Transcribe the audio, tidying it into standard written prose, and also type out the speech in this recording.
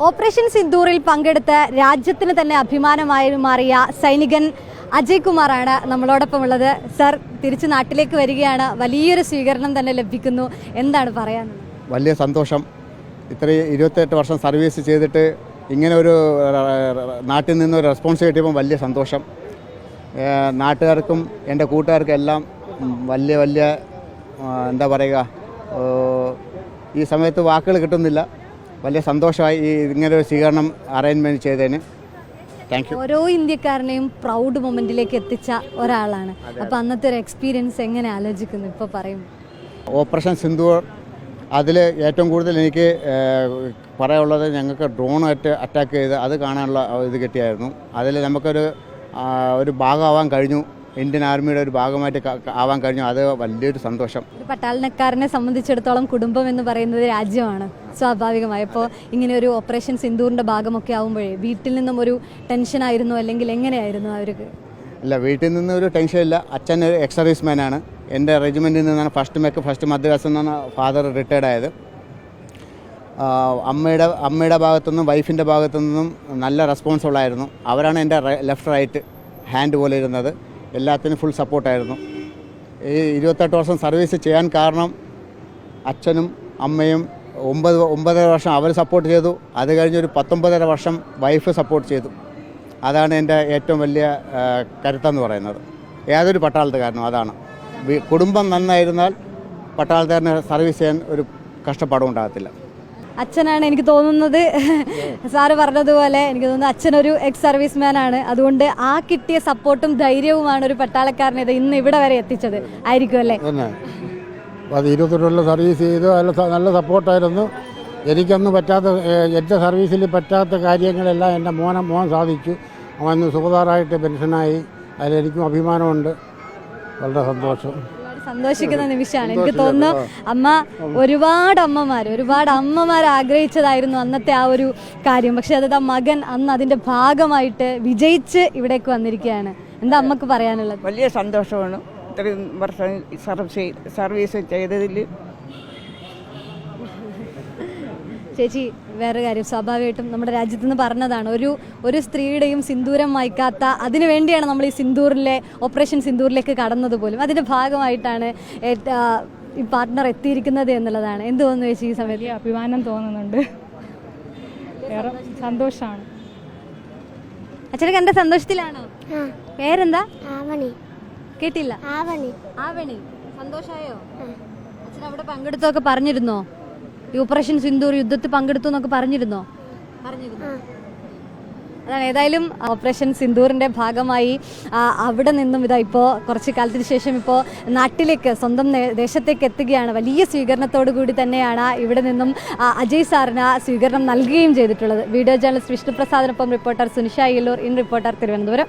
Operation സിന്ദൂറിൽ പങ്കെടുത്ത രാജ്യത്തിന് തന്നെ അഭിമാനമായി മാറിയ സൈനികൻ അജയ് കുമാറാണ് നമ്മളോടൊപ്പം ഉള്ളത്. സർ, തിരിച്ച് നാട്ടിലേക്ക് വരികയാണ്. വലിയൊരു സ്വീകരണം തന്നെ ലഭിക്കുന്നു. എന്താണ് പറയാനുള്ളത്? വലിയ സന്തോഷം. ഇത്രയും 28 വർഷം സർവീസ് ചെയ്തിട്ട് ഇങ്ങനെ ഒരു നാട്ടിൽ നിന്നൊരു റെസ്പോൺസ് കിട്ടിയപ്പോൾ വലിയ സന്തോഷം. നാട്ടുകാർക്കും എൻ്റെ കൂട്ടുകാർക്കും എല്ലാം വലിയ എന്താ പറയുക, ഈ സമയത്ത് വാക്കുകൾ കിട്ടുന്നില്ല. വലിയ സന്തോഷമായി ഈ ഇങ്ങനൊരു സ്വീകരണം അറേഞ്ച്മെൻറ്റ് ചെയ്തതിന്. Thank you. ഓരോ ഇന്ത്യക്കാരനെയും പ്രൗഡ് മൊമെൻറ്റിലേക്ക് എത്തിച്ച ഒരാളാണ്. അപ്പോൾ അന്നത്തെ ഒരു എക്സ്പീരിയൻസ് എങ്ങനെ ആലോചിക്കുന്നു ഇപ്പോൾ പറയും? ഓപ്പറേഷൻ സിന്ദൂർ, അതിൽ ഏറ്റവും കൂടുതൽ എനിക്ക് പറയാനുള്ളത്, ഞങ്ങൾക്ക് ഡ്രോണായിട്ട് അറ്റാക്ക് ചെയ്ത് അത് കാണാനുള്ള ഇത് കിട്ടിയായിരുന്നു. അതിൽ നമുക്കൊരു ഭാഗമാവാൻ കഴിഞ്ഞു. ഇന്ത്യൻ ആർമിയുടെ ഒരു ഭാഗമായിട്ട് ആവാൻ കഴിഞ്ഞു. അത് വലിയൊരു സന്തോഷം. ഒരു പട്ടാളക്കാരനെ സംബന്ധിച്ചിടത്തോളം കുടുംബം എന്ന് പറയുന്നത് രാജ്യമാണ്. സ്വാഭാവികമായി ഇപ്പോൾ ഇങ്ങനെ ഒരു ഓപ്പറേഷൻ സിന്ദൂറിൻ്റെ ഭാഗമൊക്കെ ആകുമ്പോഴേ വീട്ടിൽ നിന്നും ഒരു ടെൻഷനായിരുന്നു, അല്ലെങ്കിൽ എങ്ങനെയായിരുന്നു അവർക്ക്? ഇല്ല, വീട്ടിൽ നിന്നൊരു ടെൻഷനില്ല. അച്ഛൻ ഒരു എക്സ് സർവീസ് മാനാണ്. എൻ്റെ റെജിമെൻറ്റിൽ നിന്നാണ് ഫസ്റ്റ് മദ്രാസിൽ നിന്നാണ് ഫാദർ റിട്ടയർഡ് ആയത്. അമ്മയുടെ ഭാഗത്തുനിന്നും വൈഫിൻ്റെ ഭാഗത്തു നിന്നും നല്ല റെസ്പോൺസ് ഉള്ളായിരുന്നു. അവരാണ് എൻ്റെ ലെഫ്റ്റ് റൈറ്റ് ഹാൻഡ് പോലെ ഇരുന്നത്. എല്ലാത്തിനും ഫുൾ സപ്പോർട്ടായിരുന്നു. ഈ 28 വർഷം സർവീസ് ചെയ്യാൻ കാരണം അച്ഛനും അമ്മയും 9 വർഷം അവർ സപ്പോർട്ട് ചെയ്തു. അത് കഴിഞ്ഞൊരു 19.5 വർഷം വൈഫ് സപ്പോർട്ട് ചെയ്തു. അതാണ് എൻ്റെ ഏറ്റവും വലിയ കരുത്തെന്ന് പറയുന്നത്. ഏതൊരു പട്ടാളത്തുകാരനും അതാണ്. കുടുംബം നന്നായിരുന്നാൽ പട്ടാളത്തുകാരന് സർവീസ് ചെയ്യാൻ ഒരു കഷ്ടപ്പാടും ഉണ്ടാകത്തില്ല. അച്ഛനാണ് എനിക്ക് തോന്നുന്നത്, സാറ് പറഞ്ഞതുപോലെ എനിക്ക് തോന്നുന്നു അച്ഛനൊരു എക്സ് സർവീസ് മാൻ ആണ്. അതുകൊണ്ട് ആ കിട്ടിയ സപ്പോർട്ടും ധൈര്യവുമാണ് ഒരു പട്ടാളക്കാരനെ ഇന്ന് ഇവിടെ വരെ എത്തിച്ചത് ആയിരിക്കും അല്ലേ? അത് 28 സർവീസ് ചെയ്തു. നല്ല സപ്പോർട്ടായിരുന്നു. എനിക്കൊന്നും പറ്റാത്ത, എൻ്റെ സർവീസിൽ പറ്റാത്ത കാര്യങ്ങളെല്ലാം എൻ്റെ മോൻ സാധിച്ചു. അവൻ സുഖതാറായിട്ട് പെൻഷനായി. അതിലെനിക്കും അഭിമാനമുണ്ട്. വളരെ സന്തോഷം. സന്തോഷിക്കുന്ന നിമിഷമാണ്. എനിക്ക് തോന്നുന്നു ഒരുപാട് അമ്മമാർ ആഗ്രഹിച്ചതായിരുന്നു അന്നത്തെ ആ ഒരു കാര്യം. പക്ഷെ അത് മകൻ അന്ന് അതിന്റെ ഭാഗമായിട്ട് വിജയിച്ച് ഇവിടേക്ക് വന്നിരിക്കുകയാണ്. എന്താ അമ്മക്ക് പറയാനുള്ളത്? വലിയ സന്തോഷമാണ്. ഇത്രയും വർഷം സർവീസ് ചെയ്തതിൽ. ചേച്ചി, വേറെ കാര്യം, സ്വാഭാവികമായിട്ടും നമ്മുടെ രാജ്യത്ത് നിന്ന് പറഞ്ഞതാണ്, ഒരു സ്ത്രീയുടെയും സിന്ദൂരം മായ്ക്കാത്ത, അതിനു വേണ്ടിയാണ് നമ്മൾ ഈ ഓപ്പറേഷൻ സിന്ദൂറിലേക്ക് കടന്നത് പോലും. അതിൻ്റെ ഭാഗമായിട്ടാണ് ഈ പാർട്ട്ണർ എത്തിയിരിക്കുന്നത് എന്നുള്ളതാണ്. എന്ത് തോന്നുന്നു ചേച്ചി ഈ സമയത്ത്? അഭിമാനം തോന്നുന്നുണ്ട്. വേറെ സന്തോഷമാണ്. അച്ഛനൊക്കെ എൻ്റെ സന്തോഷത്തിലാണോ? പേരെന്താ? കേട്ടില്ല. ആവണി. സന്തോഷമായോ? അച്ഛൻ അവിടെ പങ്കെടുത്തൊക്കെ പറഞ്ഞിരുന്നോ? ഈ ഓപ്പറേഷൻ സിന്ദൂർ യുദ്ധത്തിൽ പങ്കെടുത്തു എന്നൊക്കെ പറഞ്ഞിരുന്നോ? അതാണ്. ഏതായാലും ഓപ്പറേഷൻ സിന്ദൂറിൻ്റെ ഭാഗമായി അവിടെ നിന്നും ഇപ്പോൾ കുറച്ച് കാലത്തിന് ശേഷം ഇപ്പോൾ നാട്ടിലേക്ക്, സ്വന്തം ദേശത്തേക്ക് എത്തുകയാണ്. വലിയ സ്വീകരണത്തോടു കൂടി തന്നെയാണ് ഇവിടെ നിന്നും അജയ് സാറിന് സ്വീകരണം നൽകുകയും ചെയ്തിട്ടുള്ളത്. വീഡിയോ ജേർണലിസ്റ്റ് വിഷ്ണുപ്രസാദിനൊപ്പം reporter Sunisha Ayyallur, in reporter, Thiruvananthapuram.